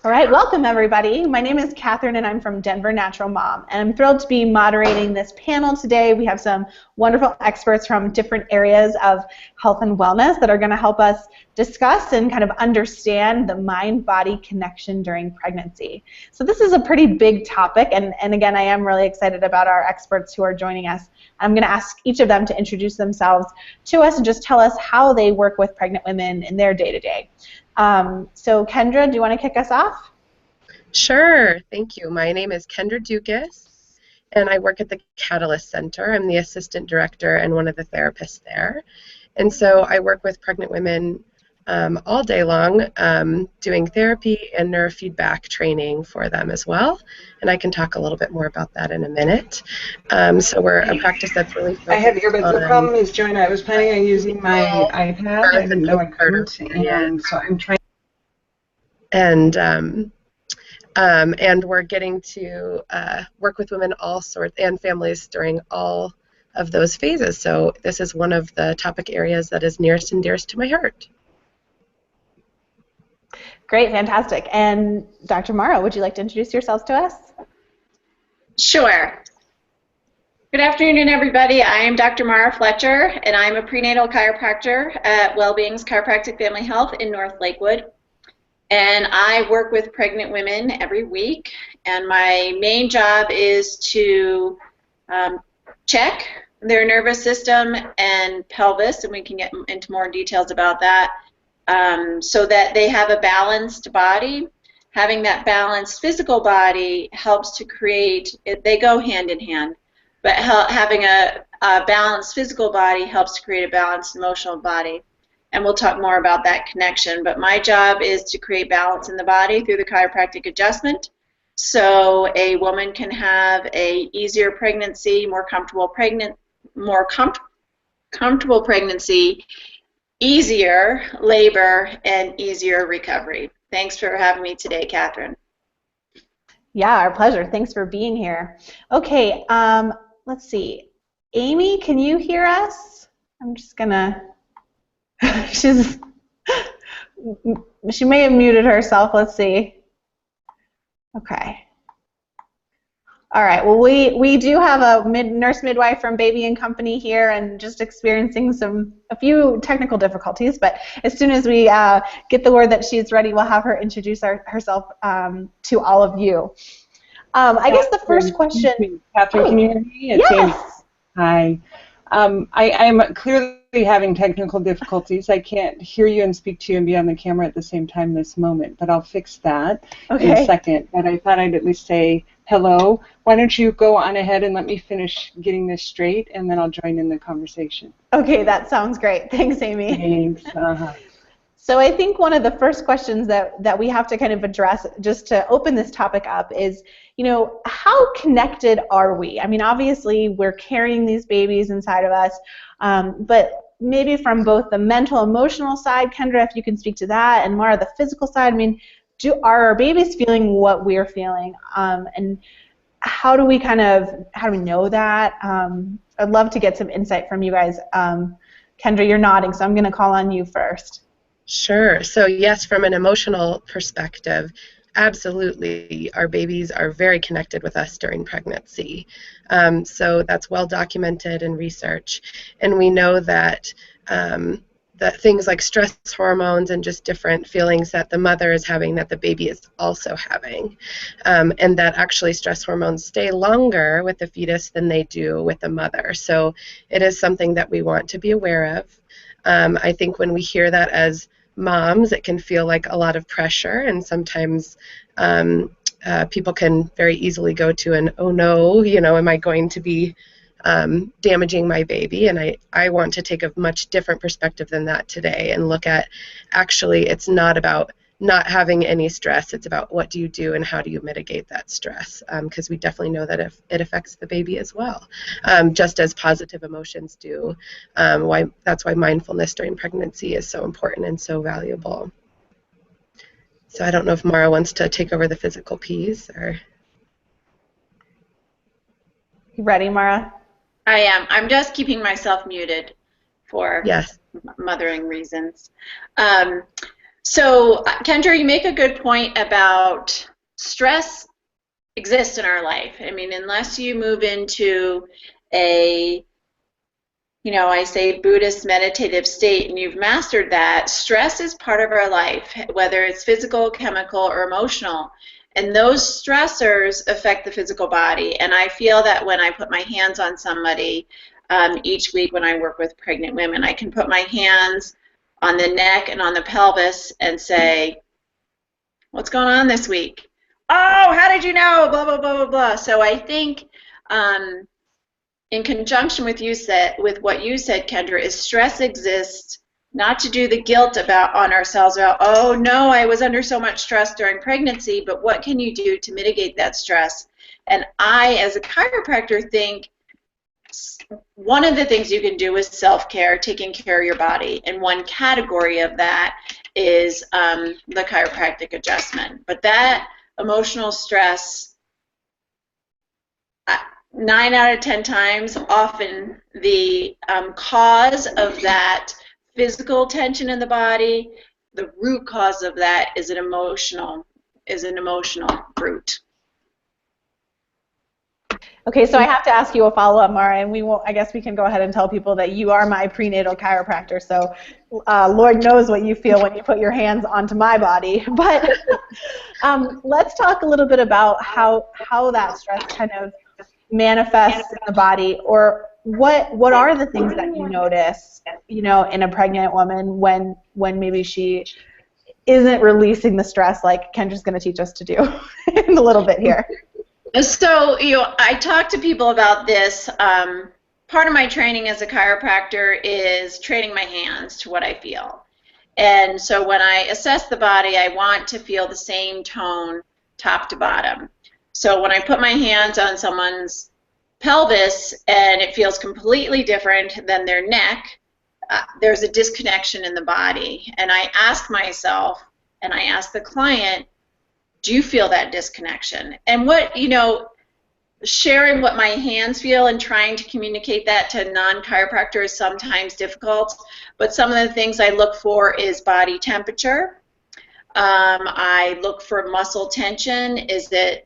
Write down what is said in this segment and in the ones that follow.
All right, welcome everybody. My name is Catherine and I'm from Denver Natural Mom, and I'm thrilled to be moderating this panel today. We have some wonderful experts from different areas of health and wellness that are going to help us discuss and kind of understand the mind-body connection during pregnancy. So this is a pretty big topic, and again, I am really excited about our experts who are joining us. I'm going to ask each of them to introduce themselves to us and just tell us how they work with pregnant women in their day-to-day. So Kendra, do you want to kick us off? Sure, thank you. My name is Kendra Dukas, and I work at the Catalyst Center. I'm the assistant director and one of the therapists there. And so I work with pregnant women all day long, doing therapy and neurofeedback training for them as well. And I can talk a little bit more about that in a minute. So we're a practice that's really focused on... I have earbuds. The problem is, Joanna, I was planning on using my iPad. I didn't know I couldn't, and so I'm trying. And we're getting to work with women all sorts and families during all of those phases. So this is one of the topic areas that is nearest and dearest to my heart. Great, fantastic. And Dr. Morrow, would you like to introduce yourselves to us? Sure. Good afternoon, everybody. I am Dr. Mara Fletcher, and I'm a prenatal chiropractor at Wellbeings Chiropractic Family Health in North Lakewood. And I work with pregnant women every week, and my main job is to check their nervous system and pelvis, and we can get into more details about that, so that they have a balanced body. Having that balanced physical body helps to create, they go hand in hand, but having a balanced physical body helps to create a balanced emotional body. And we'll talk more about that connection. But my job is to create balance in the body through the chiropractic adjustment, so a woman can have a easier pregnancy, more comfortable pregnancy, easier labor, and easier recovery. Thanks for having me today, Catherine. Yeah, our pleasure. Thanks for being here. Okay, let's see. Amy, can you hear us? I'm just gonna. She may have muted herself. Let's see. Okay. All right. Well, we do have a nurse midwife from Baby and Company here, and just experiencing a few technical difficulties. But as soon as we get the word that she's ready, we'll have her introduce herself to all of you. I guess the first question. Catherine, can you hear me? It's yes. Amy. Hi. I'm clearly having technical difficulties. I can't hear you and speak to you and be on the camera at the same time this moment, but I'll fix that in a second. But I thought I'd at least say hello. Why don't you go on ahead and let me finish getting this straight, and then I'll join in the conversation. Okay, that sounds great. Thanks, Amy. Thanks. So I think one of the first questions that we have to kind of address just to open this topic up is, how connected are we? I mean, obviously we're carrying these babies inside of us, but maybe from both the mental, emotional side, Kendra, if you can speak to that, and Mara, the physical side. I mean, are our babies feeling what we're feeling? And how do we know that? I'd love to get some insight from you guys. Kendra, you're nodding, so I'm going to call on you first. Sure. So yes, from an emotional perspective, absolutely, our babies are very connected with us during pregnancy. So that's well documented in research. And we know that that things like stress hormones and just different feelings that the mother is having that the baby is also having, and that actually stress hormones stay longer with the fetus than they do with the mother. So it is something that we want to be aware of. I think when we hear that as moms, it can feel like a lot of pressure, and sometimes people can very easily go to an, oh no, am I going to be damaging my baby? And I want to take a much different perspective than that today and look at, actually, it's not about not having any stress. It's about what do you do and how do you mitigate that stress, because we definitely know that it affects the baby as well, just as positive emotions do. That's why mindfulness during pregnancy is so important and so valuable. So I don't know if Mara wants to take over the physical piece, or... You ready, Mara? I am. I'm just keeping myself muted for yes. mothering reasons. So, Kendra, you make a good point about stress exists in our life. I mean, unless you move into a, I say Buddhist meditative state and you've mastered that, stress is part of our life, whether it's physical, chemical, or emotional. And those stressors affect the physical body. And I feel that when I put my hands on somebody each week when I work with pregnant women, I can put my hands on the neck and on the pelvis and say, what's going on this week? Oh, how did you know? Blah, blah, blah, blah, blah. So I think in conjunction with what you said, Kendra, is stress exists not to do the guilt on ourselves about, oh no, I was under so much stress during pregnancy, but what can you do to mitigate that stress? And I, as a chiropractor, think one of the things you can do is self-care, taking care of your body, and one category of that is the chiropractic adjustment. But that emotional stress, 9 out of 10 times, often the cause of that physical tension in the body, the root cause of that is an emotional root. Okay, so I have to ask you a follow-up, Mara, and I guess we can go ahead and tell people that you are my prenatal chiropractor, so Lord knows what you feel when you put your hands onto my body. But let's talk a little bit about how that stress kind of manifests in the body, or what are the things that you notice, in a pregnant woman when maybe she isn't releasing the stress like Kendra's going to teach us to do in a little bit here. So, I talk to people about this. Part of my training as a chiropractor is training my hands to what I feel. And so when I assess the body, I want to feel the same tone top to bottom. So when I put my hands on someone's pelvis and it feels completely different than their neck, there's a disconnection in the body. And I ask myself, and I ask the client, do you feel that disconnection? And sharing what my hands feel and trying to communicate that to non-chiropractor is sometimes difficult, but some of the things I look for is body temperature. I look for muscle tension. Is it,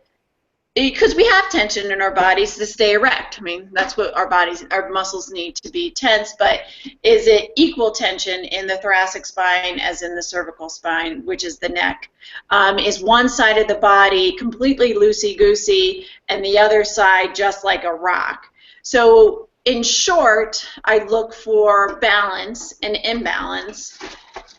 because we have tension in our bodies to stay erect. I mean, that's what our muscles need to be tense, but is it equal tension in the thoracic spine as in the cervical spine, which is the neck? Is one side of the body completely loosey-goosey and the other side just like a rock? So in short, I look for balance and imbalance,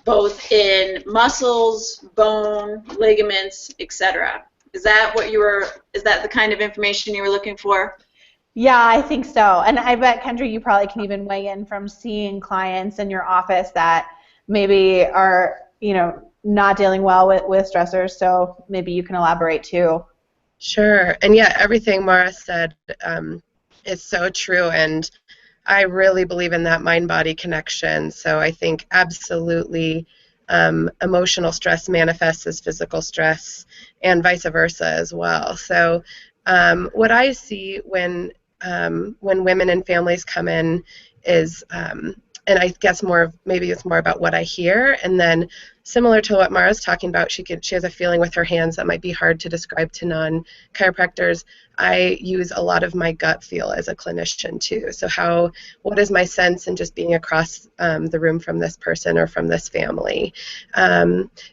both in muscles, bone, ligaments, etc. Is that the kind of information you were looking for? Yeah, I think so. And I bet, Kendra, you probably can even weigh in from seeing clients in your office that maybe are, not dealing well with stressors, so maybe you can elaborate too. Sure. And yeah, everything Mara said is so true, and I really believe in that mind-body connection. So I think absolutely emotional stress manifests as physical stress, and vice versa as well. So what I see when women and families come in is, and I guess maybe it's more about what I hear, and then similar to what Mara's talking about, she has a feeling with her hands that might be hard to describe to non-chiropractors. I use a lot of my gut feel as a clinician too. So what is my sense in just being across the room from this person or from this family?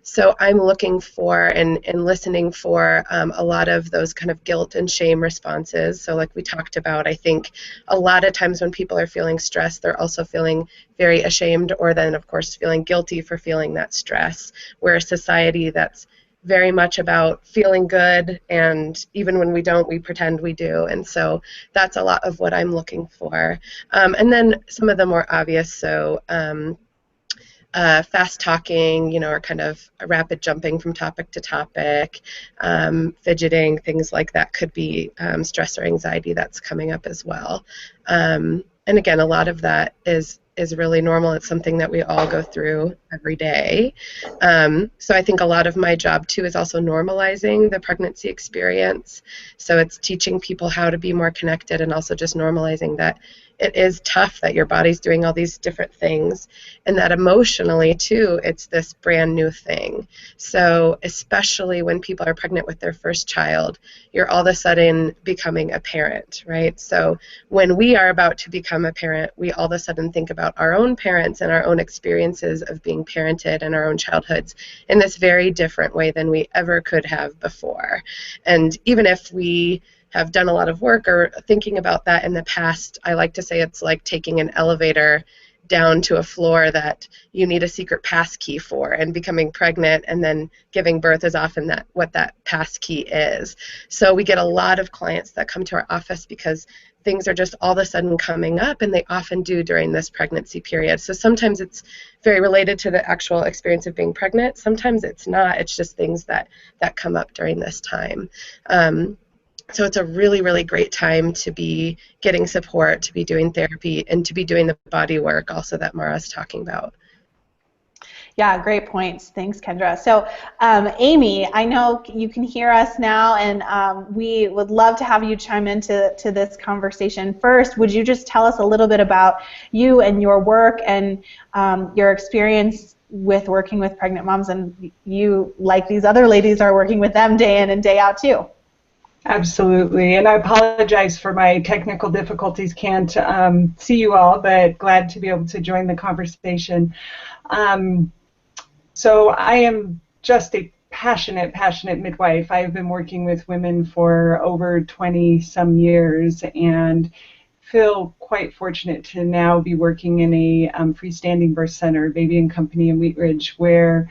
So I'm looking for and listening for a lot of those kind of guilt and shame responses. So like we talked about, I think a lot of times when people are feeling stressed, they're also feeling very ashamed, or then of course feeling guilty for feeling that stress. We're a society that's very much about feeling good, and even when we don't, we pretend we do. And so that's a lot of what I'm looking for. And then some of the more obvious, so fast talking, or kind of rapid jumping from topic to topic, fidgeting, things like that could be stress or anxiety that's coming up as well. And again, a lot of that is really normal. It's something that we all go through every day. So I think a lot of my job too is also normalizing the pregnancy experience. So it's teaching people how to be more connected, and also just normalizing that it is tough that your body's doing all these different things, and that emotionally too, it's this brand new thing. So especially when people are pregnant with their first child, you're all of a sudden becoming a parent, right? So when we are about to become a parent, we all of a sudden think about our own parents and our own experiences of being parented and our own childhoods in this very different way than we ever could have before. And even if we have done a lot of work or thinking about that in the past, I like to say it's like taking an elevator down to a floor that you need a secret pass key for, and becoming pregnant and then giving birth is often what that pass key is. So we get a lot of clients that come to our office because things are just all of a sudden coming up, and they often do during this pregnancy period. So sometimes it's very related to the actual experience of being pregnant. Sometimes it's not. It's just things that come up during this time. So it's a really, really great time to be getting support, to be doing therapy, and to be doing the body work also that Mara's talking about. Yeah, great points. Thanks, Kendra. So, Amy, I know you can hear us now, and we would love to have you chime into this conversation. First, would you just tell us a little bit about you and your work and your experience with working with pregnant moms, and you, like these other ladies, are working with them day in and day out too? Absolutely, and I apologize for my technical difficulties. Can't see you all, but glad to be able to join the conversation. So I am just a passionate midwife. I've been working with women for over 20-some years and feel quite fortunate to now be working in a freestanding birth center, Baby and Company in Wheat Ridge, where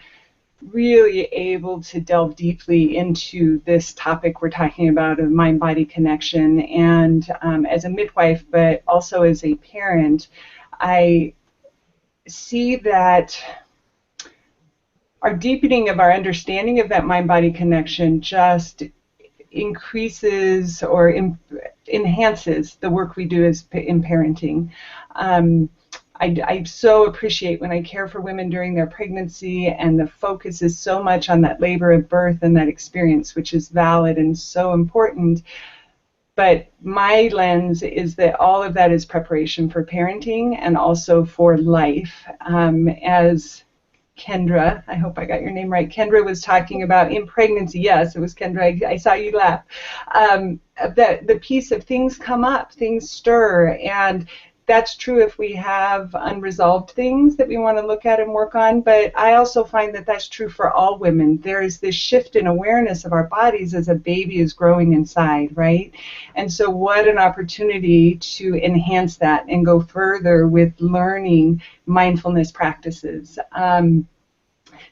really able to delve deeply into this topic we're talking about of mind-body connection. And as a midwife, but also as a parent, I see that our deepening of our understanding of that mind-body connection just increases or enhances the work we do in parenting. I so appreciate when I care for women during their pregnancy, and the focus is so much on that labor and birth and that experience, which is valid and so important. But my lens is that all of that is preparation for parenting and also for life. As Kendra, I hope I got your name right, Kendra was talking about in pregnancy, yes, it was Kendra, I saw you laugh, the piece of things come up, things stir, and that's true if we have unresolved things that we want to look at and work on, but I also find that that's true for all women. There is this shift in awareness of our bodies as a baby is growing inside, right? And so what an opportunity to enhance that and go further with learning mindfulness practices.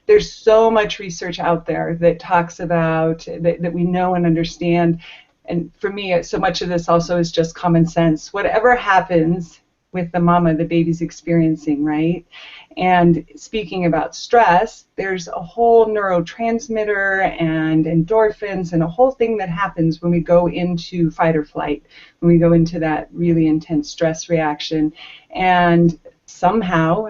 There's so much research out there that talks about, that we know and understand, and for me, so much of this also is just common sense. Whatever happens with the mama, the baby's experiencing, right? And speaking about stress, there's a whole neurotransmitter and endorphins and a whole thing that happens when we go into fight or flight, when we go into that really intense stress reaction. And somehow,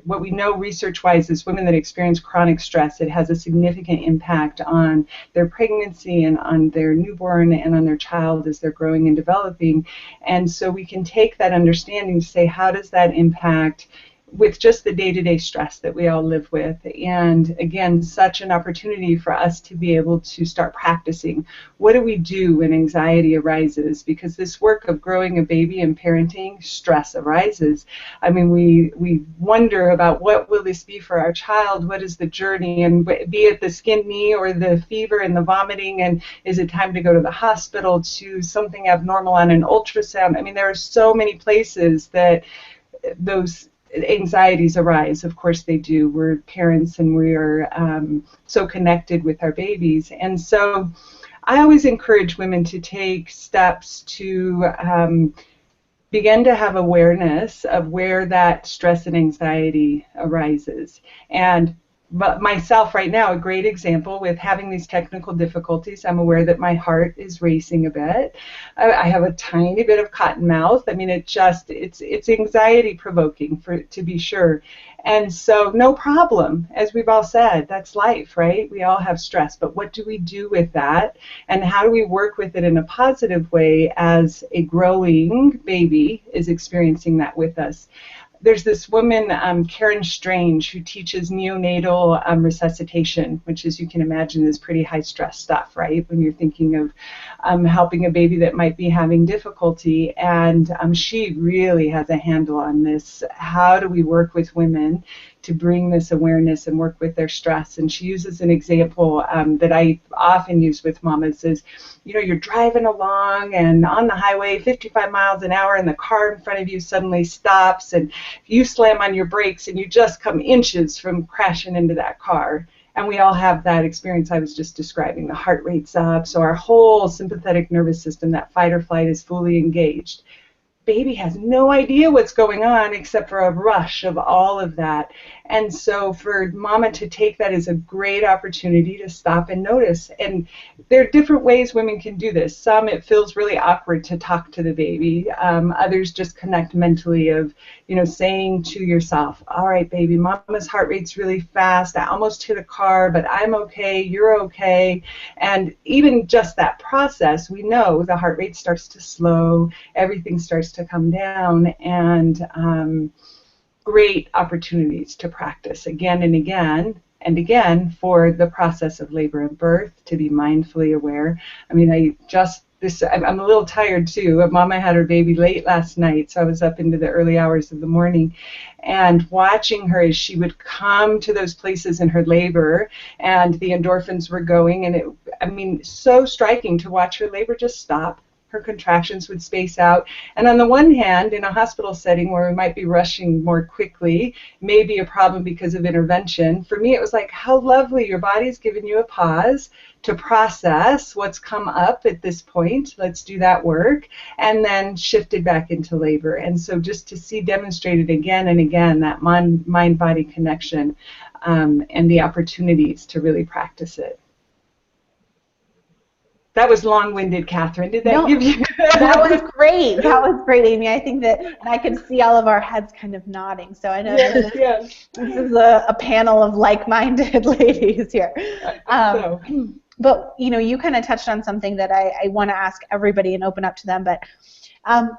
what we know research-wise is women that experience chronic stress, it has a significant impact on their pregnancy and on their newborn and on their child as they're growing and developing. And so we can take that understanding to say, how does that impact with just the day-to-day stress that we all live with? And again, such an opportunity for us to be able to start practicing. What do we do when anxiety arises? Because this work of growing a baby and parenting, stress arises. I mean, we wonder about what will this be for our child? What is the journey? And be it the skinned knee or the fever and the vomiting, and is it time to go to the hospital, to something abnormal on an ultrasound? I mean, there are so many places that those anxieties arise. Of course they do. We're parents and we're so connected with our babies. And so I always encourage women to take steps to begin to have awareness of where that stress and anxiety arises. And myself right now, a great example with having these technical difficulties. I'm aware that my heart is racing a bit. I have a tiny bit of cotton mouth. I mean, it's anxiety provoking, to be sure. And so no problem, as we've all said, that's life, right? We all have stress, but what do we do with that? And how do we work with it in a positive way as a growing baby is experiencing that with us? There's this woman, Karen Strange, who teaches neonatal resuscitation, which, as you can imagine, is pretty high-stress stuff, right, when you're thinking of helping a baby that might be having difficulty. And she really has a handle on this. How do we work with women to bring this awareness and work with their stress? And she uses an example that I often use with mamas is, you know, you're driving along and on the highway 55 miles an hour and the car in front of you suddenly stops and you slam on your brakes and you just come inches from crashing into that car. And we all have that experience I was just describing. The heart rate's up, so our whole sympathetic nervous system, that fight or flight, is fully engaged. Baby has no idea what's going on except for a rush of all of that. And so for mama to take that as a great opportunity to stop and notice. And there are different ways women can do this. Some, it feels really awkward to talk to the baby. Others just connect mentally of, you know, saying to yourself, all right, baby, mama's heart rate's really fast. I almost hit a car, but I'm okay. You're okay. And even just that process, we know the heart rate starts to slow. Everything starts to come down. And great opportunities to practice again and again and again for the process of labor and birth, to be mindfully aware. I mean, I'm a little tired too. Mama had her baby late last night, so I was up into the early hours of the morning, and watching her as she would come to those places in her labor and the endorphins were going, and so striking to watch her labor just stop. Her contractions would space out. And on the one hand, in a hospital setting where we might be rushing more quickly, may be a problem because of intervention. For me, it was like, how lovely, your body's given you a pause to process what's come up at this point. Let's do that work. And then shifted back into labor. And so just to see demonstrated again and again that mind-body connection and the opportunities to really practice it. That was long-winded, Catherine. Did that give you? That was great. That was great, Amy. I think that, and I can see all of our heads kind of nodding. So I know this is a panel of like-minded ladies here. But you know, you kind of touched on something that I want to ask everybody and open up to them. But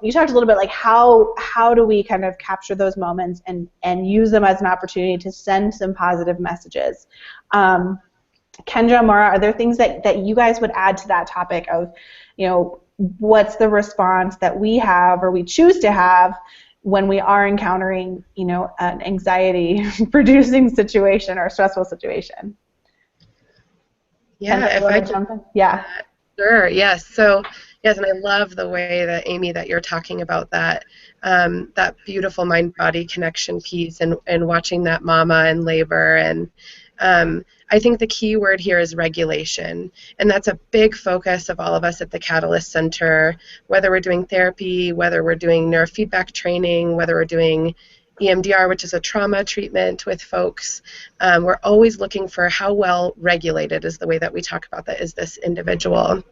you talked a little bit like how do we kind of capture those moments and use them as an opportunity to send some positive messages. Kendra, Mara, are there things that you guys would add to that topic of, you know, what's the response that we have or we choose to have when we are encountering, you know, an anxiety-producing situation or a stressful situation? Yeah, Kendra, if I can. Yeah. Sure. Yes. So yes, and I love the way that Amy that you're talking about that that beautiful mind-body connection piece and watching that mama in labor and. I think the key word here is regulation, and that's a big focus of all of us at the Catalyst Center, whether we're doing therapy, whether we're doing neurofeedback training, whether we're doing EMDR, which is a trauma treatment with folks. We're always looking for how well regulated is the way that we talk about that is this individual.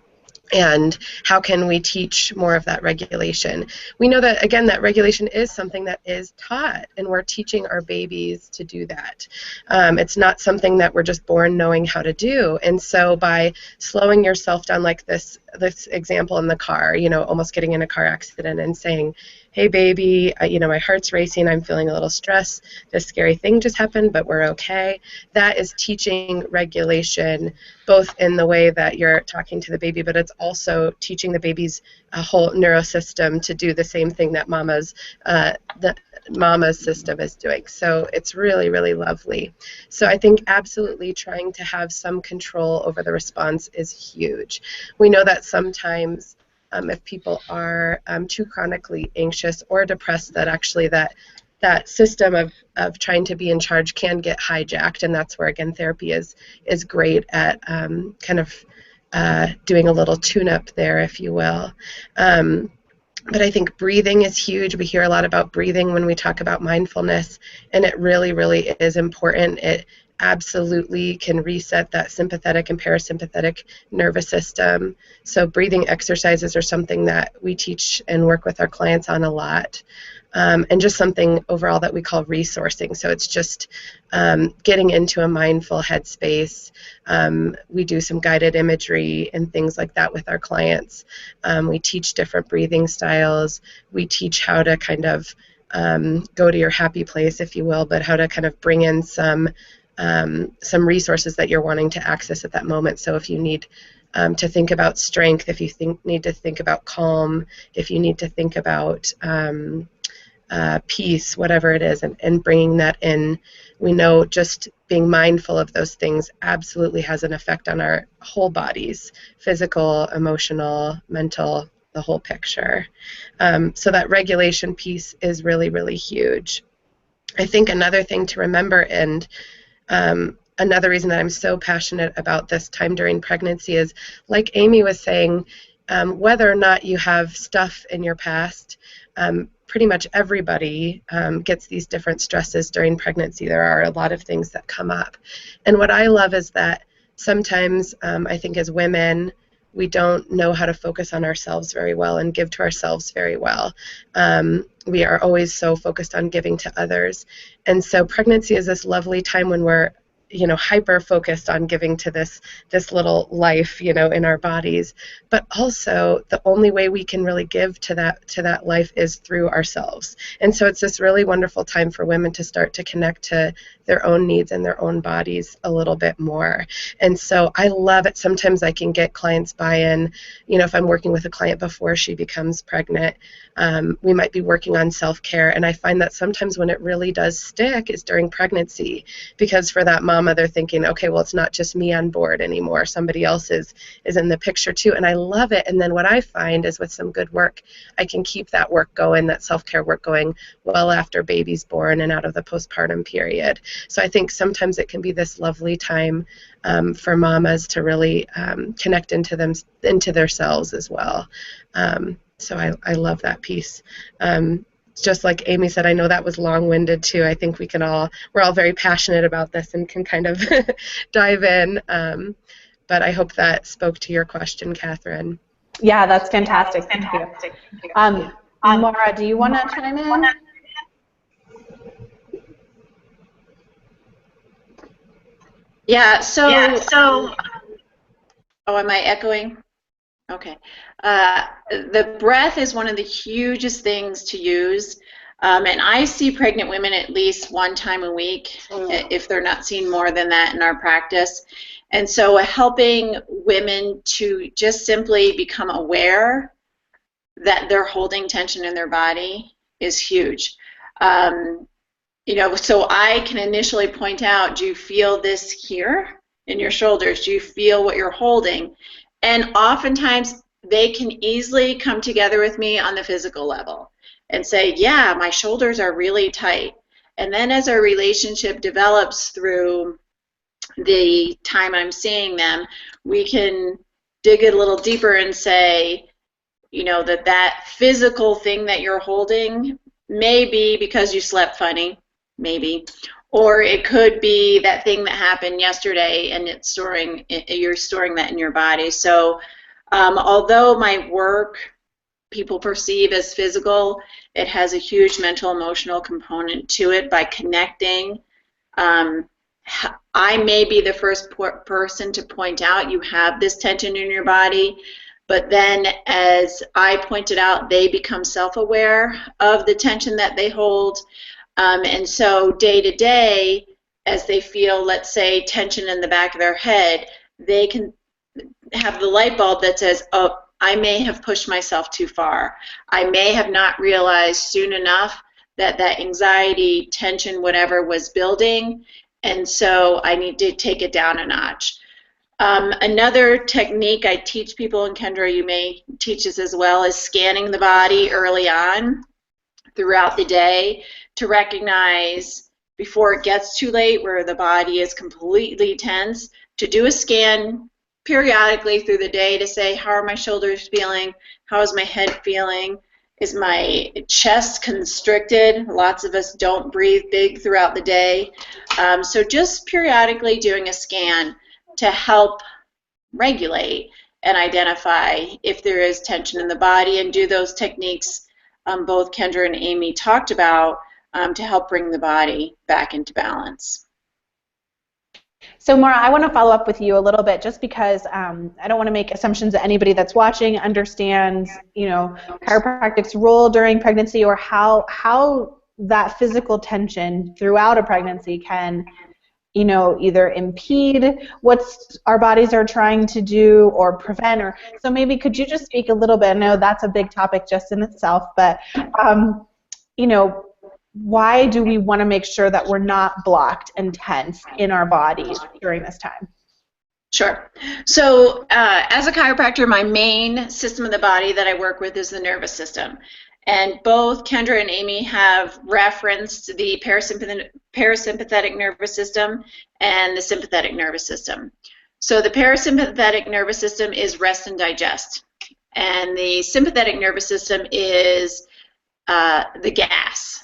And how can we teach more of that regulation? We know that, again, that regulation is something that is taught, and we're teaching our babies to do that. It's not something that we're just born knowing how to do. And so by slowing yourself down like this example in the car, you know, almost getting in a car accident and saying, hey, baby, you know, my heart's racing, I'm feeling a little stressed, this scary thing just happened, but we're okay. That is teaching regulation, both in the way that you're talking to the baby, but it's also teaching the baby's whole neurosystem to do the same thing that mama's system is doing. So it's really, really lovely. So I think absolutely trying to have some control over the response is huge. We know that sometimes if people are too chronically anxious or depressed, that actually that system of trying to be in charge can get hijacked, and that's where, again, therapy is great at kind of doing a little tune-up there, if you will. But I think breathing is huge. We hear a lot about breathing when we talk about mindfulness, and it really, really is important. absolutely can reset that sympathetic and parasympathetic nervous system. So breathing exercises are something that we teach and work with our clients on a lot. And just something overall that we call resourcing. So it's just getting into a mindful headspace. We do some guided imagery and things like that with our clients. We teach different breathing styles. We teach how to kind of go to your happy place, if you will, but how to kind of bring in some resources that you're wanting to access at that moment. So if you need to think about strength, if you need to think about calm, if you need to think about peace, whatever it is, and bringing that in. We know just being mindful of those things absolutely has an effect on our whole bodies, physical, emotional, mental, the whole picture. So that regulation piece is really, really huge. I think another thing to remember, and another reason that I'm so passionate about this time during pregnancy is, like Amy was saying, whether or not you have stuff in your past, pretty much everybody gets these different stresses during pregnancy. There are a lot of things that come up. And what I love is that sometimes I think as women, we don't know how to focus on ourselves very well and give to ourselves very well. We are always so focused on giving to others. And so pregnancy is this lovely time when we're hyper focused on giving to this little life, in our bodies. But also the only way we can really give to that life is through ourselves. And so it's this really wonderful time for women to start to connect to their own needs and their own bodies a little bit more. And so I love it. Sometimes I can get clients buy-in, if I'm working with a client before she becomes pregnant, we might be working on self-care. And I find that sometimes when it really does stick is during pregnancy, because for that mama, they're thinking, okay, well, it's not just me on board anymore. Somebody else is in the picture too. And I love it. And then what I find is with some good work, I can keep that work going, that self-care work going well after baby's born and out of the postpartum period. So I think sometimes it can be this lovely time for mamas to really connect into their selves as well. So I love that piece. Just like Amy said, I know that was long-winded too. I think we're all very passionate about this and can kind of dive in. But I hope that spoke to your question, Catherine. Yeah, that's fantastic. Thank you. Maura, do you want to chime in? Yeah, so oh, am I echoing? Okay. The breath is one of the hugest things to use. And I see pregnant women at least one time a week, if they're not seeing more than that in our practice. And so helping women to just simply become aware that they're holding tension in their body is huge. So I can initially point out, do you feel this here in your shoulders? Do you feel what you're holding? And oftentimes they can easily come together with me on the physical level and say, yeah, my shoulders are really tight. And then as our relationship develops through the time I'm seeing them, we can dig a little deeper and say, that physical thing that you're holding may be because you slept funny, maybe. Or it could be that thing that happened yesterday and you're storing that in your body. So although my work people perceive as physical, it has a huge mental emotional component to it. By connecting, I may be the first person to point out you have this tension in your body, but then as I pointed out, they become self-aware of the tension that they hold. And so day to day, as they feel, let's say, tension in the back of their head, they can have the light bulb that says, oh, I may have pushed myself too far. I may have not realized soon enough that anxiety, tension, whatever was building, and so I need to take it down a notch. Another technique I teach people, and Kendra, you may teach this as well, is scanning the body early on throughout the day to recognize before it gets too late where the body is completely tense, to do a scan periodically through the day to say, how are my shoulders feeling? How is my head feeling? Is my chest constricted? Lots of us don't breathe big throughout the day. So just periodically doing a scan to help regulate and identify if there is tension in the body, and do those techniques both Kendra and Amy talked about to help bring the body back into balance. So Maura, I want to follow up with you a little bit, just because I don't want to make assumptions that anybody that's watching understands, chiropractic's role during pregnancy, or how that physical tension throughout a pregnancy can, either impede what our bodies are trying to do or prevent. Or so maybe could you just speak a little bit? I know that's a big topic just in itself, but why do we want to make sure that we're not blocked and tense in our bodies during this time? Sure. So as a chiropractor, my main system of the body that I work with is the nervous system. And both Kendra and Amy have referenced the parasympathetic nervous system and the sympathetic nervous system. So the parasympathetic nervous system is rest and digest. And the sympathetic nervous system is the gas.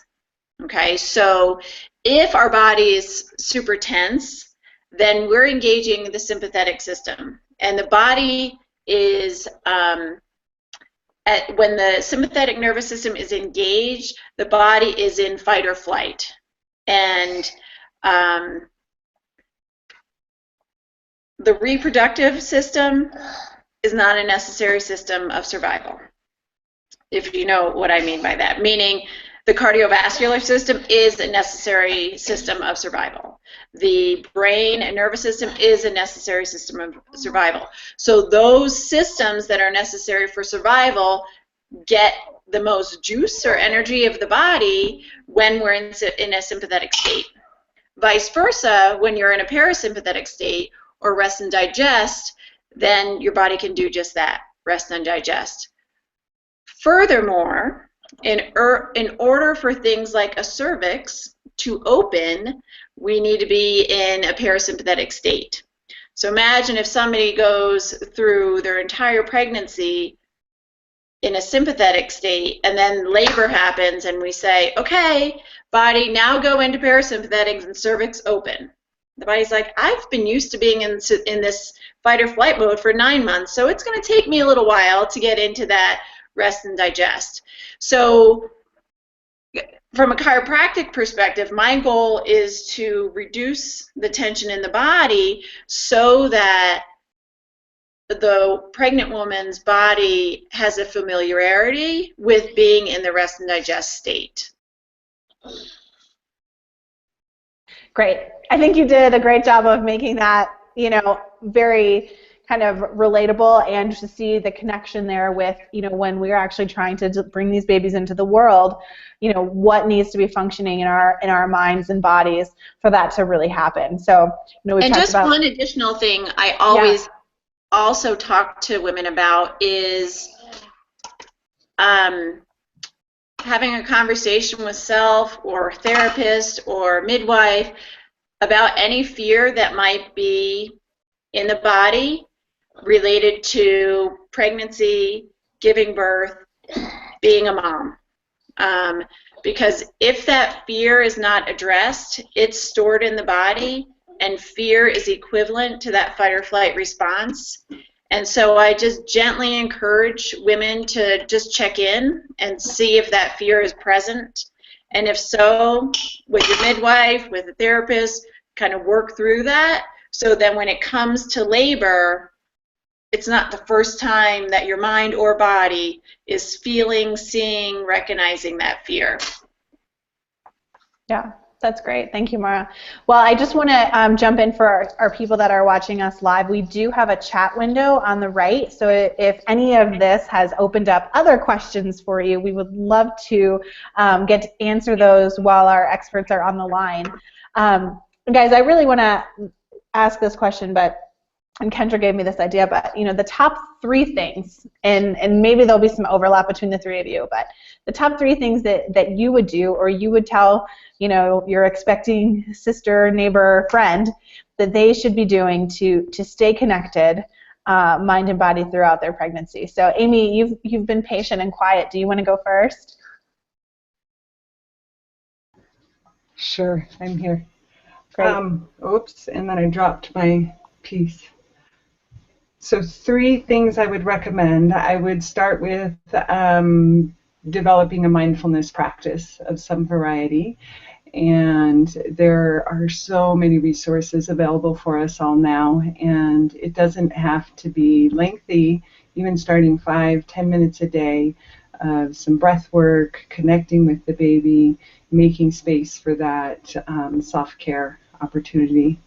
Okay, so if our body is super tense, then we're engaging the sympathetic system. And the body is, when the sympathetic nervous system is engaged, the body is in fight or flight. And the reproductive system is not a necessary system of survival, if you know what I mean by that. Meaning, the cardiovascular system is a necessary system of survival. The brain and nervous system is a necessary system of survival. So those systems that are necessary for survival get the most juice or energy of the body when we're in a sympathetic state. Vice versa, when you're in a parasympathetic state or rest and digest, then your body can do just that, rest and digest. Furthermore, in order for things like a cervix to open, we need to be in a parasympathetic state. So imagine if somebody goes through their entire pregnancy in a sympathetic state, and then labor happens, and we say, okay, body, now go into parasympathetic and cervix open. The body's like, I've been used to being in this fight or flight mode for 9 months, so it's going to take me a little while to get into that rest and digest. So from a chiropractic perspective, my goal is to reduce the tension in the body so that the pregnant woman's body has a familiarity with being in the rest and digest state. Great. I think you did a great job of making that, very kind of relatable, and to see the connection there with, when we're actually trying to bring these babies into the world, what needs to be functioning in our minds and bodies for that to really happen. So, we've and talked just about one additional thing I always also talk to women about is having a conversation with self or therapist or midwife about any fear that might be in the body related to pregnancy, giving birth, being a mom. Because if that fear is not addressed, it's stored in the body, and fear is equivalent to that fight or flight response. And so I just gently encourage women to just check in and see if that fear is present. And if so, with your midwife, with a therapist, kind of work through that, so then when it comes to labor, it's not the first time that your mind or body is feeling, seeing, recognizing that fear. Yeah, that's great. Thank you, Maura. Well, I just want to jump in for our people that are watching us live. We do have a chat window on the right, so if any of this has opened up other questions for you, we would love to get to answer those while our experts are on the line. Guys, I really want to ask this question, and Kendra gave me this idea, but the top 3 things, and maybe there'll be some overlap between the 3 of you, but the top 3 things that you would do, or you would tell your expecting sister, neighbor, friend that they should be doing to stay connected mind and body throughout their pregnancy. So Amy, you've been patient and quiet. Do you want to go first? Sure, I'm here. Great. Oops, and then I dropped my piece. So 3 things I would recommend. I would start with developing a mindfulness practice of some variety. And there are so many resources available for us all now, and it doesn't have to be lengthy, even starting 5-10 minutes a day of some breath work, connecting with the baby, making space for that self-care opportunity.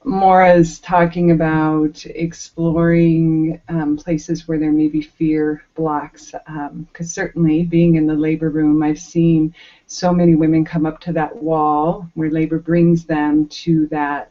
Maura's talking about exploring places where there may be fear blocks, because certainly being in the labor room, I've seen so many women come up to that wall where labor brings them to that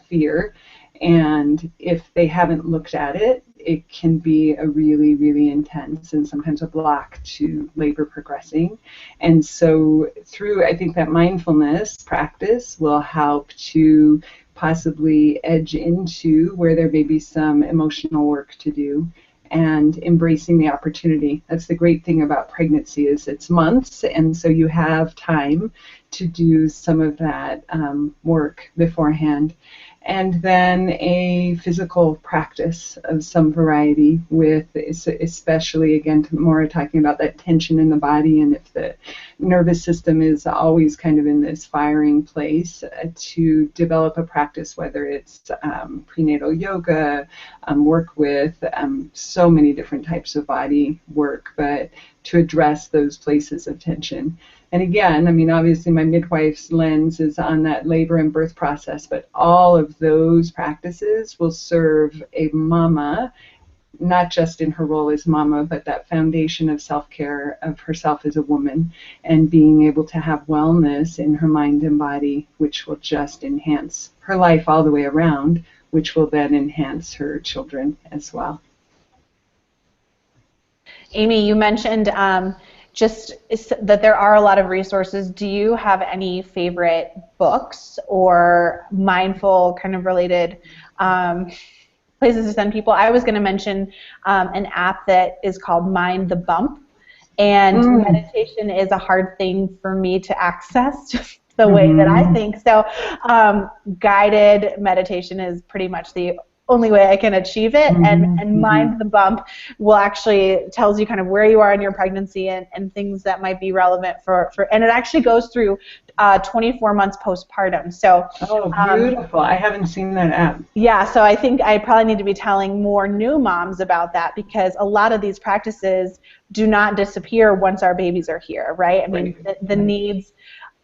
fear, and if they haven't looked at it, it can be a really, really intense and sometimes a block to labor progressing. And so through, I think that mindfulness practice will help to possibly edge into where there may be some emotional work to do and embracing the opportunity. That's the great thing about pregnancy, is it's months, and so you have time to do some of that work beforehand. And then a physical practice of some variety, with especially, again, Maura talking about that tension in the body, and if the nervous system is always kind of in this firing place, to develop a practice, whether it's prenatal yoga, work with so many different types of body work, but to address those places of tension. And again, I mean, obviously my midwife's lens is on that labor and birth process, but all of those practices will serve a mama, not just in her role as mama, but that foundation of self-care of herself as a woman, and being able to have wellness in her mind and body, which will just enhance her life all the way around, which will then enhance her children as well. Amy, you mentioned just that there are a lot of resources. Do you have any favorite books or mindful kind of related places to send people? I was going to mention an app that is called Mind the Bump, and meditation is a hard thing for me to access, just the way that I think. So guided meditation is pretty much the only way I can achieve it, and Mind the Bump will actually tells you kind of where you are in your pregnancy and things that might be relevant for and it actually goes through 24 months postpartum. So beautiful. I haven't seen that app. Yeah, so I think I probably need to be telling more new moms about that, because a lot of these practices do not disappear once our babies are here, right? I mean, the needs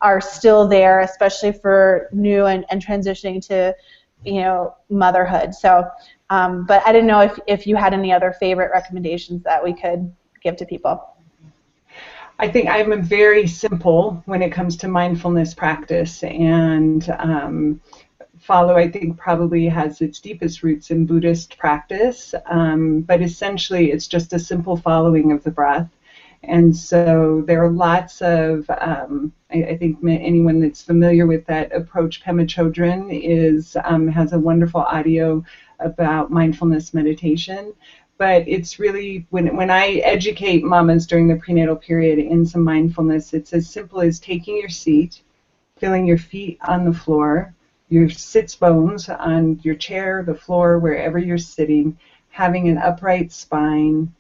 are still there, especially for new and transitioning to motherhood. So, but I didn't know if you had any other favorite recommendations that we could give to people. I think I'm very simple when it comes to mindfulness practice, and Follow, I think, probably has its deepest roots in Buddhist practice, but essentially it's just a simple following of the breath. And so there are lots of, I think anyone that's familiar with that approach, Pema Chodron, has a wonderful audio about mindfulness meditation. But it's really, when I educate mamas during the prenatal period in some mindfulness, it's as simple as taking your seat, feeling your feet on the floor, your sits bones on your chair, the floor, wherever you're sitting, having an upright spine,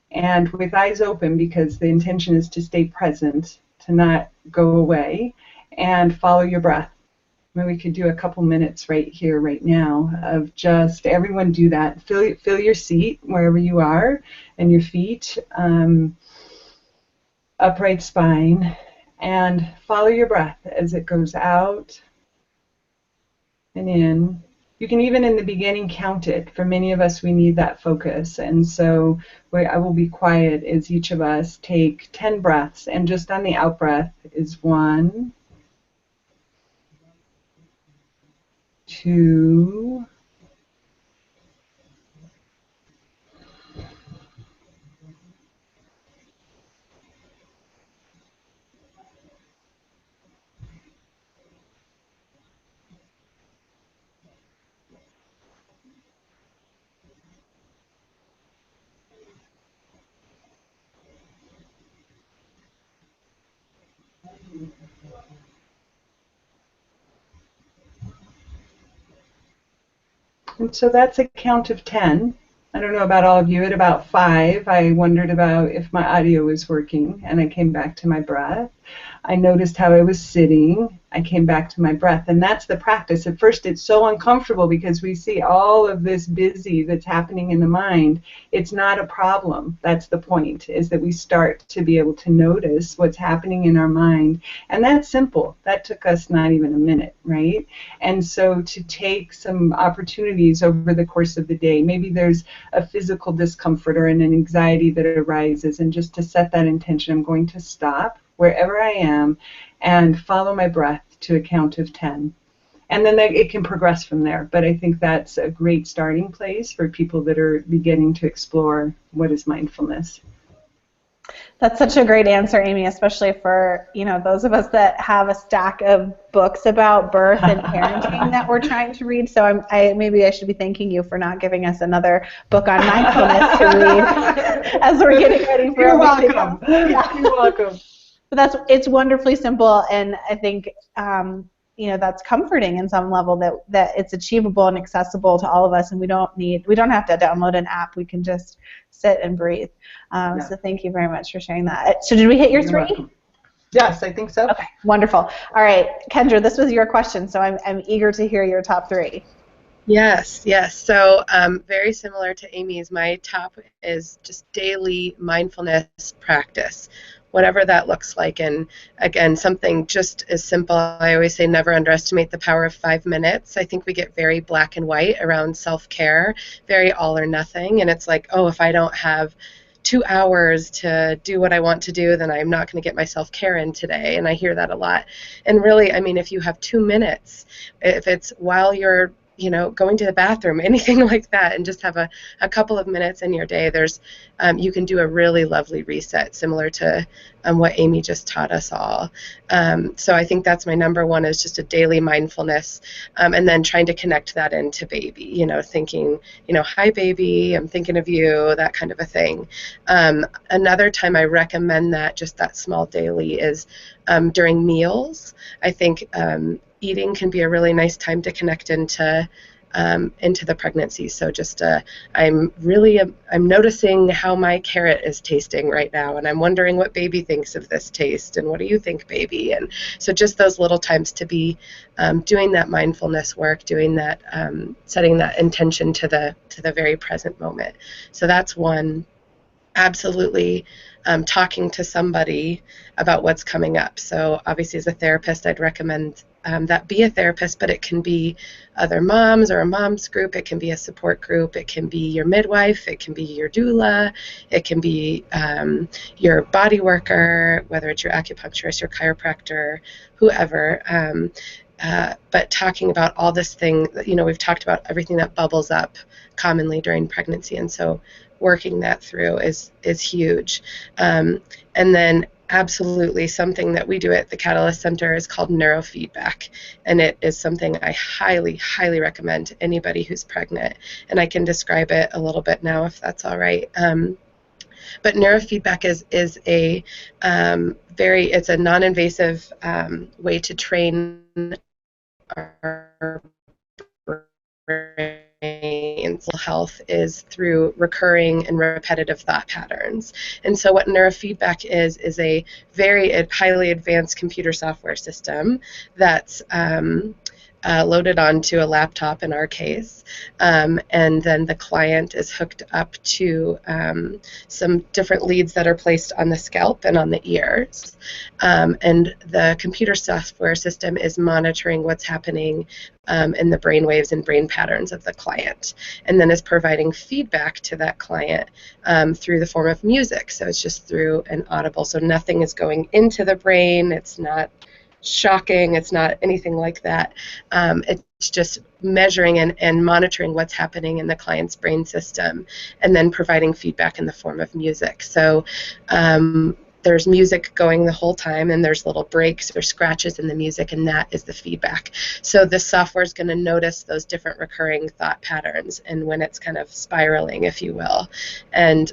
and with eyes open, because the intention is to stay present, to not go away, and follow your breath. Maybe we could do a couple minutes right here, right now, of just everyone do that. Feel your seat wherever you are, and your feet, upright spine, and follow your breath as it goes out and in. You can even in the beginning count it. For many of us, we need that focus. And so I will be quiet as each of us take 10 breaths. And just on the out breath is 1, 2, 3. And so that's a count of 10. I don't know about all of you. At about 5, I wondered about if my audio was working, and I came back to my breath. I noticed how I was sitting. I came back to my breath, and that's the practice. At first, it's so uncomfortable because we see all of this busy that's happening in the mind. It's not a problem. That's the point, is that we start to be able to notice what's happening in our mind, and that's simple. That took us not even a minute, right? And so to take some opportunities over the course of the day, maybe there's a physical discomfort or an anxiety that arises, and just to set that intention, I'm going to stop wherever I am and follow my breath to a count of 10. And then it can progress from there. But I think that's a great starting place for people that are beginning to explore what is mindfulness. That's such a great answer, Amy, especially for, you know, those of us that have a stack of books about birth and parenting that we're trying to read. So maybe I should be thanking you for not giving us another book on mindfulness to read as we're getting ready for everything else. Yeah. You're welcome. But it's wonderfully simple, and I think you know, that's comforting in some level that it's achievable and accessible to all of us, and we don't have to download an app. We can just sit and breathe. So thank you very much for sharing that. So did we hit your 3? Welcome. Yes, I think so. Okay, wonderful. All right, Kendra, this was your question, so I'm eager to hear your top 3. Yes. So very similar to Amy's, my top is just daily mindfulness practice, whatever that looks like. And again, something just as simple. I always say never underestimate the power of 5 minutes. I think we get very black and white around self-care, very all or nothing. And it's like, oh, if I don't have 2 hours to do what I want to do, then I'm not going to get my self-care in today. And I hear that a lot. And really, I mean, if you have 2 minutes, if it's while you're going to the bathroom, anything like that, and just have a couple of minutes in your day, you can do a really lovely reset, similar to what Amy just taught us all. So I think that's my number 1, is just a daily mindfulness, and then trying to connect that into baby, thinking, hi baby, I'm thinking of you, that kind of a thing. Another time I recommend that small daily is during meals. I think eating can be a really nice time to connect into the pregnancy. So just I'm noticing how my carrot is tasting right now, and I'm wondering what baby thinks of this taste, and what do you think, baby? And so just those little times to be doing that mindfulness work, doing that, setting that intention to the very present moment. So that's one. Absolutely. Talking to somebody about what's coming up. So obviously as a therapist, I'd recommend that be a therapist, but it can be other moms or a mom's group. It can be a support group. It can be your midwife. It can be your doula. It can be your body worker, whether it's your acupuncturist, your chiropractor, whoever. But talking about all this thing, we've talked about everything that bubbles up commonly during pregnancy, and so working that through is huge. And then absolutely something that we do at the Catalyst Center is called neurofeedback, and it is something I highly, highly recommend to anybody who's pregnant, and I can describe it a little bit now if that's all right. But neurofeedback is it's a non-invasive way to train our brain. Mental health is through recurring and repetitive thought patterns. And so what neurofeedback is a very highly advanced computer software system that's loaded onto a laptop in our case, and then the client is hooked up to some different leads that are placed on the scalp and on the ears, and the computer software system is monitoring what's happening in the brain waves and brain patterns of the client, and then is providing feedback to that client through the form of music. So it's just through an audible, so nothing is going into the brain, it's not shocking, it's not anything like that. It's just measuring and monitoring what's happening in the client's brain system, and then providing feedback in the form of music. So there's music going the whole time, and there's little breaks or scratches in the music, and that is the feedback. So the software is going to notice those different recurring thought patterns, and when it's kind of spiraling, if you will. And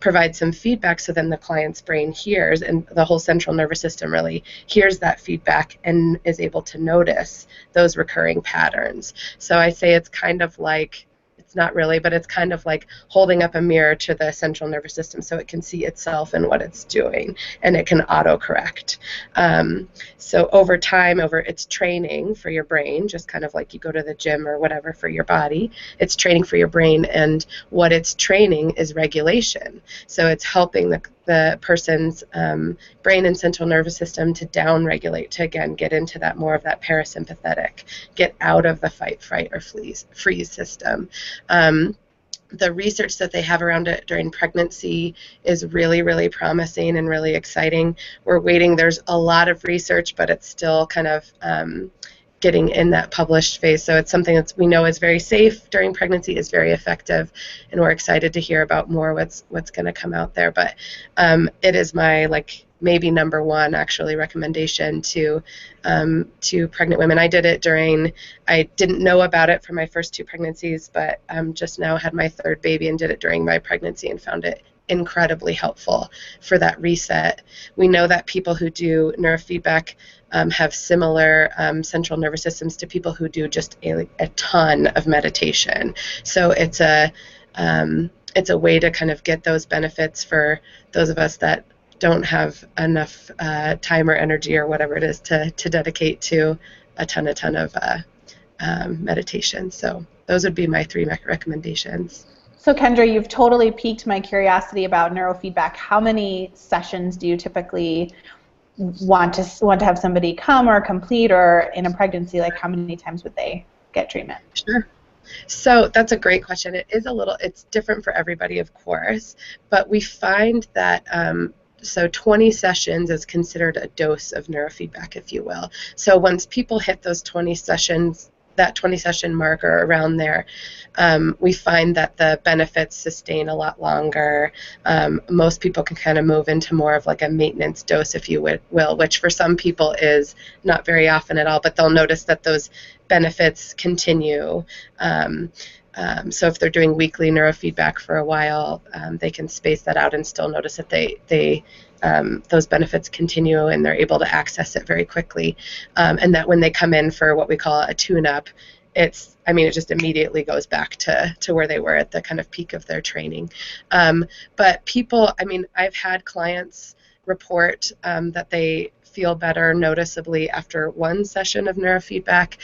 provide some feedback so then the client's brain hears, and the whole central nervous system really hears that feedback and is able to notice those recurring patterns. So I say it's kind of like, it's not really, but it's kind of like holding up a mirror to the central nervous system so it can see itself and what it's doing, and it can autocorrect. So over time, over its training for your brain, just kind of like you go to the gym or whatever for your body, it's training for your brain, and what it's training is regulation. So it's helping the person's brain and central nervous system to down-regulate, to again get into that more of that parasympathetic, get out of the fight, fright, or freeze system. The research that they have around it during pregnancy is really, really promising and really exciting. We're waiting. There's a lot of research, but it's still kind of getting in that published phase. So it's something that we know is very safe during pregnancy, is very effective, and we're excited to hear about more what's going to come out there. But it is my maybe number one actually recommendation to pregnant women. I did it during, I didn't know about it for my first 2 pregnancies, but just now had my 3rd baby and did it during my pregnancy and found it incredibly helpful for that reset. We know that people who do neurofeedback have similar central nervous systems to people who do just a ton of meditation. So it's a way to kind of get those benefits for those of us that don't have enough time or energy or whatever it is to dedicate to a ton of meditation. So those would be my 3 recommendations. So Kendra, you've totally piqued my curiosity about neurofeedback. How many sessions do you typically want to have somebody come or complete, or in a pregnancy, like how many times would they get treatment? Sure. So that's a great question. It's different for everybody, of course, but we find that so 20 sessions is considered a dose of neurofeedback, if you will. So once people hit those 20 sessions, that 20 session marker around there, we find that the benefits sustain a lot longer. Most people can kind of move into more of like a maintenance dose, if you will, which for some people is not very often at all, but they'll notice that those benefits continue. So if they're doing weekly neurofeedback for a while, they can space that out and still notice that those benefits continue and they're able to access it very quickly. And that when they come in for what we call a tune-up, it just immediately goes back to where they were at the kind of peak of their training. But people, I've had clients report that they feel better noticeably after 1 session of neurofeedback.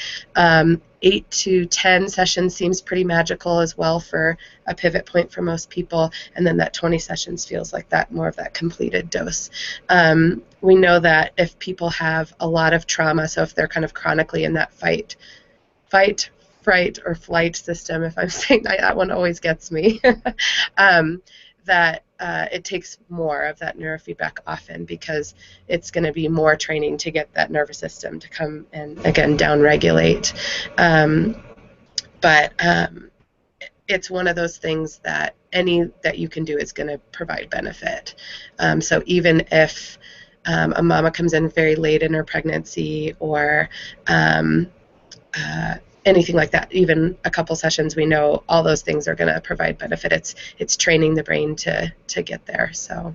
8 to 10 sessions seems pretty magical as well for a pivot point for most people, and then that 20 sessions feels like that more of that completed dose. We know that if people have a lot of trauma, so if they're kind of chronically in that fight, fright, or flight system, if I'm saying that one always gets me, that it takes more of that neurofeedback often, because it's going to be more training to get that nervous system to come and, again, down-regulate. But it's one of those things that that you can do is going to provide benefit. So even if a mama comes in very late in her pregnancy, or anything like that, even a couple sessions, we know all those things are going to provide benefit. It's training the brain to get there. So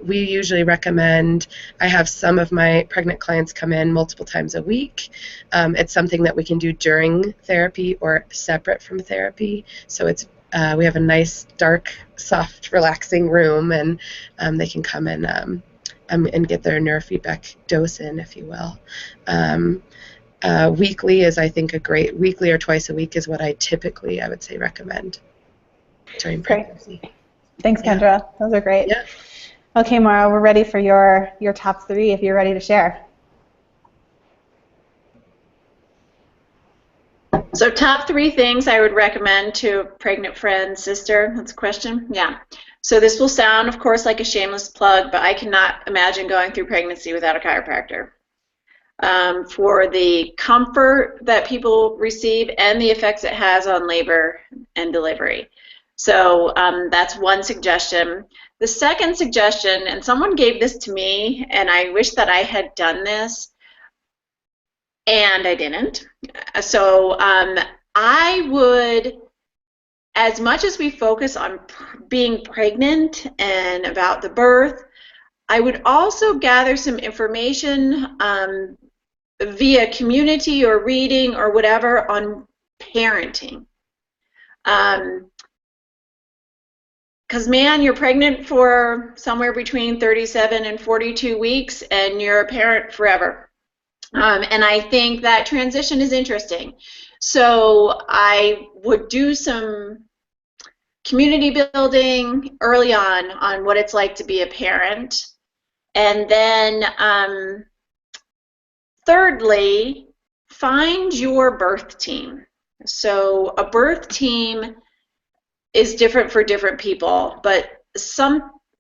we usually recommend, I have some of my pregnant clients come in multiple times a week. It's something that we can do during therapy or separate from therapy. So we have a nice, dark, soft, relaxing room, and they can come in and get their neurofeedback dose in, if you will. Weekly is, I think, weekly or twice a week is what I would say recommend during pregnancy. Thanks, Kendra. Yeah. Those are great. Yeah. Okay, Mara, we're ready for your top 3 if you're ready to share. So top 3 things I would recommend to a pregnant friend, sister. That's a question? Yeah. So this will sound, of course, like a shameless plug, but I cannot imagine going through pregnancy without a chiropractor. For the comfort that people receive and the effects it has on labor and delivery. So that's one suggestion. The second suggestion, and someone gave this to me, and I wish that I had done this, and I didn't. So I would as much as we focus on being pregnant and about the birth, I would also gather some information via community or reading or whatever on parenting. Because, man, you're pregnant for somewhere between 37 and 42 weeks, and you're a parent forever. And I think that transition is interesting. So I would do some community building early on what it's like to be a parent. And then thirdly, find your birth team. So a birth team is different for different people, but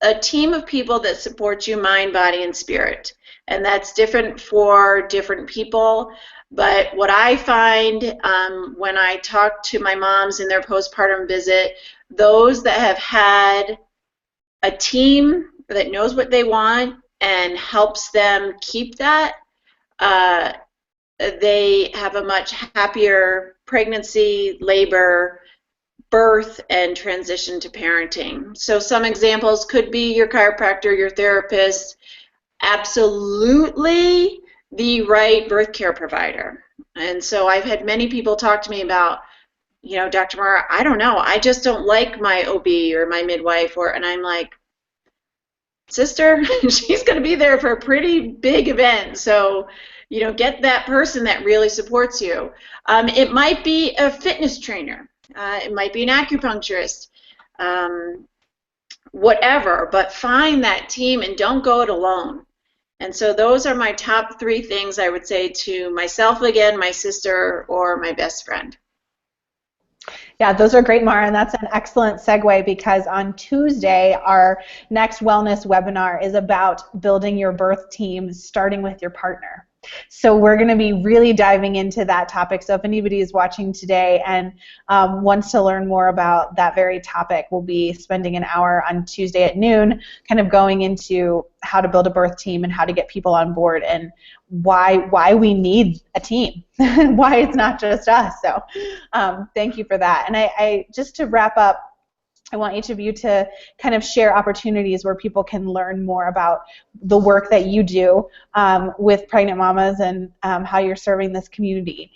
a team of people that support you mind, body, and spirit. And that's different for different people. But what I find when I talk to my moms in their postpartum visit, those that have had a team that knows what they want and helps them keep that, they have a much happier pregnancy, labor, birth, and transition to parenting. So some examples could be your chiropractor, your therapist, absolutely the right birth care provider. And so I've had many people talk to me about, you know, Dr. Mara, I don't know, I just don't like my OB or my midwife, and I'm like, sister, she's going to be there for a pretty big event, so, you know, get that person that really supports you. It might be a fitness trainer. It might be an acupuncturist, whatever, but find that team and don't go it alone. And so those are my top 3 things I would say to myself again, my sister, or my best friend. Yeah, those are great, Mara, and that's an excellent segue because on Tuesday, our next wellness webinar is about building your birth team, starting with your partner. So we're going to be really diving into that topic. So if anybody is watching today and wants to learn more about that very topic, we'll be spending an hour on Tuesday at noon kind of going into how to build a birth team and how to get people on board and why we need a team, why it's not just us. So thank you for that. And I just to wrap up, I want each of you to kind of share opportunities where people can learn more about the work that you do with pregnant mamas and how you're serving this community.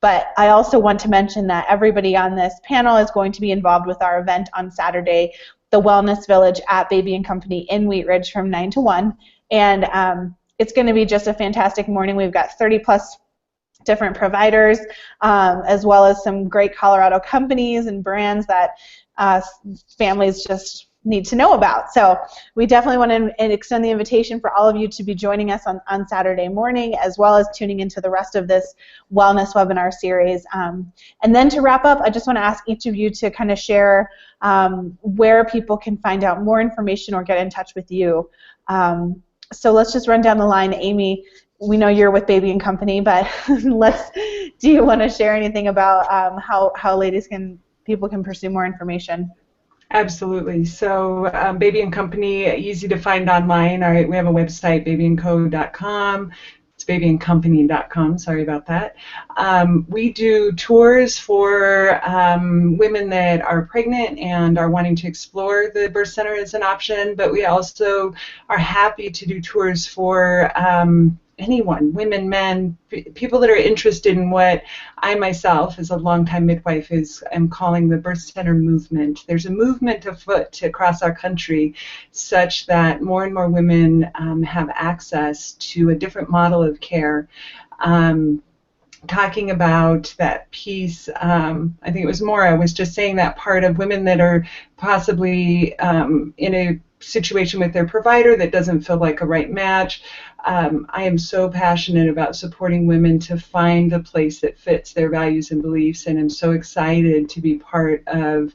But I also want to mention that everybody on this panel is going to be involved with our event on Saturday, the Wellness Village at Baby & Company in Wheat Ridge from 9 to 1. And it's going to be just a fantastic morning. We've got 30-plus different providers, as well as some great Colorado companies and brands that families just need to know about. So we definitely want to extend the invitation for all of you to be joining us on Saturday morning, as well as tuning into the rest of this wellness webinar series. And then to wrap up, I just want to ask each of you to kind of share where people can find out more information or get in touch with you. So let's just run down the line. Amy, we know you're with Baby & Company, but do you want to share anything about how people can pursue more information? Absolutely. So Baby & Company, easy to find online. All right, we have a website, babyandco.com. It's babyandcompany.com. Sorry about that. We do tours for women that are pregnant and are wanting to explore the birth center as an option, but we also are happy to do tours for anyone, women, men, people that are interested in what I myself, as a longtime midwife, am calling the birth center movement. There's a movement afoot across our country such that more and more women have access to a different model of care. Talking about that piece, I think it was Maura was just saying that part of women that are possibly in a situation with their provider that doesn't feel like a right match. I am so passionate about supporting women to find a place that fits their values and beliefs, and I'm so excited to be part of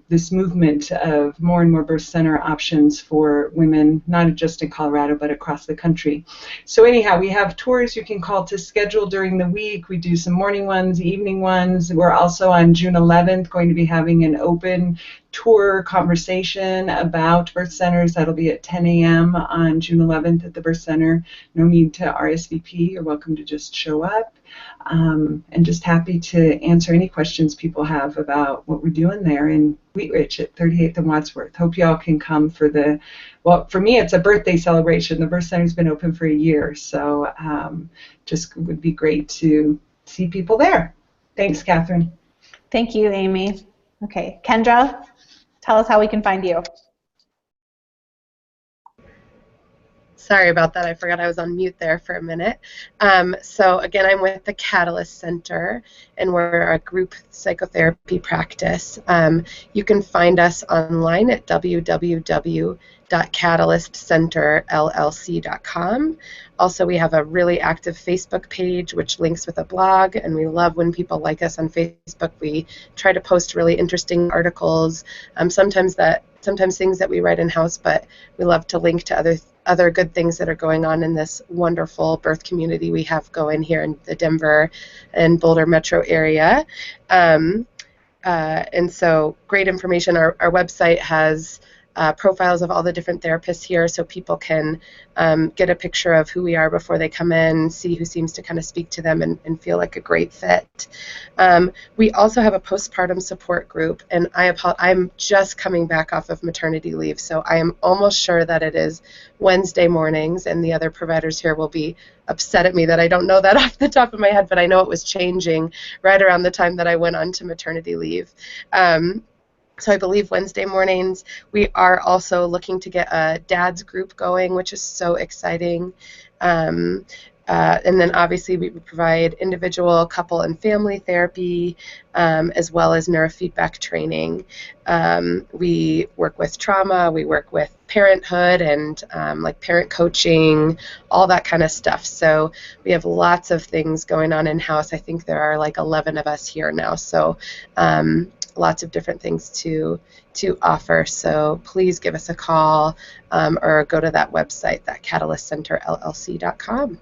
this movement of more and more birth center options for women, not just in Colorado, but across the country. So anyhow, we have tours you can call to schedule during the week. We do some morning ones, evening ones. We're also on June 11th going to be having an open tour conversation about birth centers. That'll be at 10 a.m. on June 11th at the Birth center. No need to RSVP. You're welcome to just show up. And just happy to answer any questions people have about what we're doing there in Wheat Ridge at 38th and Wadsworth. Hope y'all can come for well, for me it's a birthday celebration. The birth center's been open for a year, so just would be great to see people there. Thanks, Catherine. Thank you, Amy. Okay, Kendra, tell us how we can find you. Sorry about that. I forgot I was on mute there for a minute. So again, I'm with the Catalyst Center, and we're a group psychotherapy practice. You can find us online at www.catalystcenterllc.com. Also, we have a really active Facebook page which links with a blog, and we love when people like us on Facebook. We try to post really interesting articles, sometimes things that we write in-house, but we love to link to other good things that are going on in this wonderful birth community we have going here in the Denver and Boulder metro area. And so great information. Our website has profiles of all the different therapists here, so people can get a picture of who we are before they come in, see who seems to kind of speak to them and feel like a great fit. We also have a postpartum support group, and I'm just coming back off of maternity leave, so I am almost sure that it is Wednesday mornings, and the other providers here will be upset at me that I don't know that off the top of my head, but I know it was changing right around the time that I went on to maternity leave. So I believe Wednesday mornings. We are also looking to get a dad's group going, which is so exciting. And then obviously we provide individual, couple, and family therapy, as well as neurofeedback training. We work with trauma, we work with parenthood and like parent coaching, all that kind of stuff. So we have lots of things going on in-house. I think there are like 11 of us here now. So lots of different things to offer. So please give us a call or go to that website, that catalystcenterllc.com.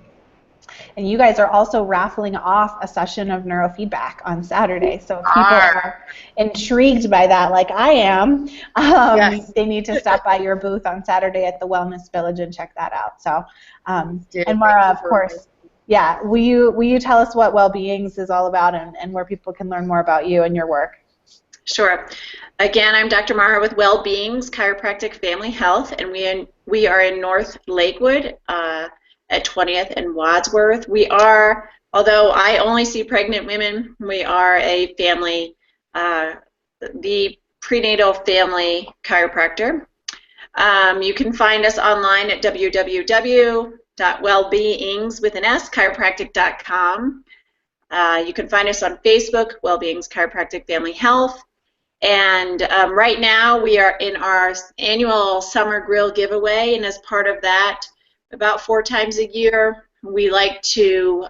And you guys are also raffling off a session of neurofeedback on Saturday. So if people are intrigued by that, like I am, yes, they need to stop by your booth on Saturday at the Wellness Village and check that out. So, and Mara, of course, yeah, will you tell us what Wellbeings is all about and where people can learn more about you and your work? Sure. Again, I'm Dr. Mara with Wellbeings Chiropractic Family Health, and we are in North Lakewood at 20th and Wadsworth. We are, although I only see pregnant women, we are a family, the prenatal family chiropractor. You can find us online at www.wellbeings.chiropractic.com. You can find us on Facebook, Wellbeings Chiropractic Family Health. And right now we are in our annual summer grill giveaway, and as part of that, about 4 times a year, we like to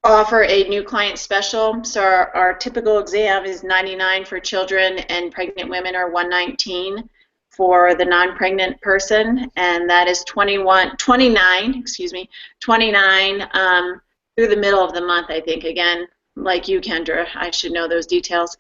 offer a new client special. So our typical exam is $99 for children, and pregnant women are $119 for the non-pregnant person, and that is $29 through the middle of the month, I think. Again, like you, Kendra, I should know those details.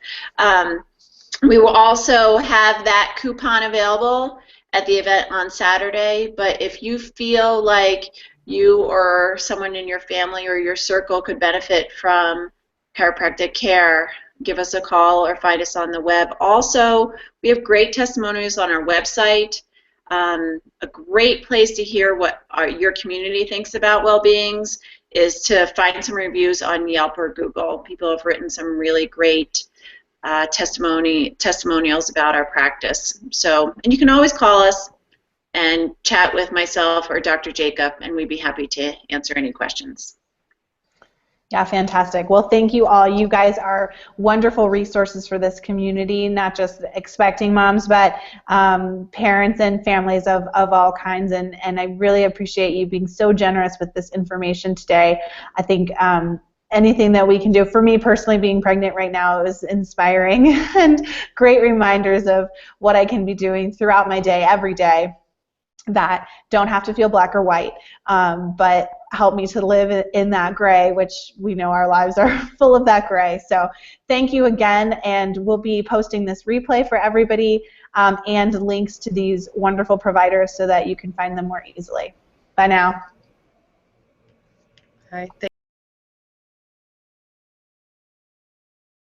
We will also have that coupon available at the event on Saturday, but if you feel like you or someone in your family or your circle could benefit from chiropractic care, give us a call or find us on the web. Also, we have great testimonials on our website. A great place to hear what your community thinks about Wellbeings is to find some reviews on Yelp or Google. People have written some really great testimonials about our practice. So, and you can always call us and chat with myself or Dr. Jacob, and we'd be happy to answer any questions. Yeah, fantastic. Well, thank you all. You guys are wonderful resources for this community, not just expecting moms, but parents and families of all kinds. And I really appreciate you being so generous with this information today. I think anything that we can do, for me personally, being pregnant right now is inspiring and great reminders of what I can be doing throughout my day, every day, that don't have to feel black or white, but help me to live in that gray, which we know our lives are full of that gray. So thank you again, and we'll be posting this replay for everybody and links to these wonderful providers so that you can find them more easily. Bye now. All right.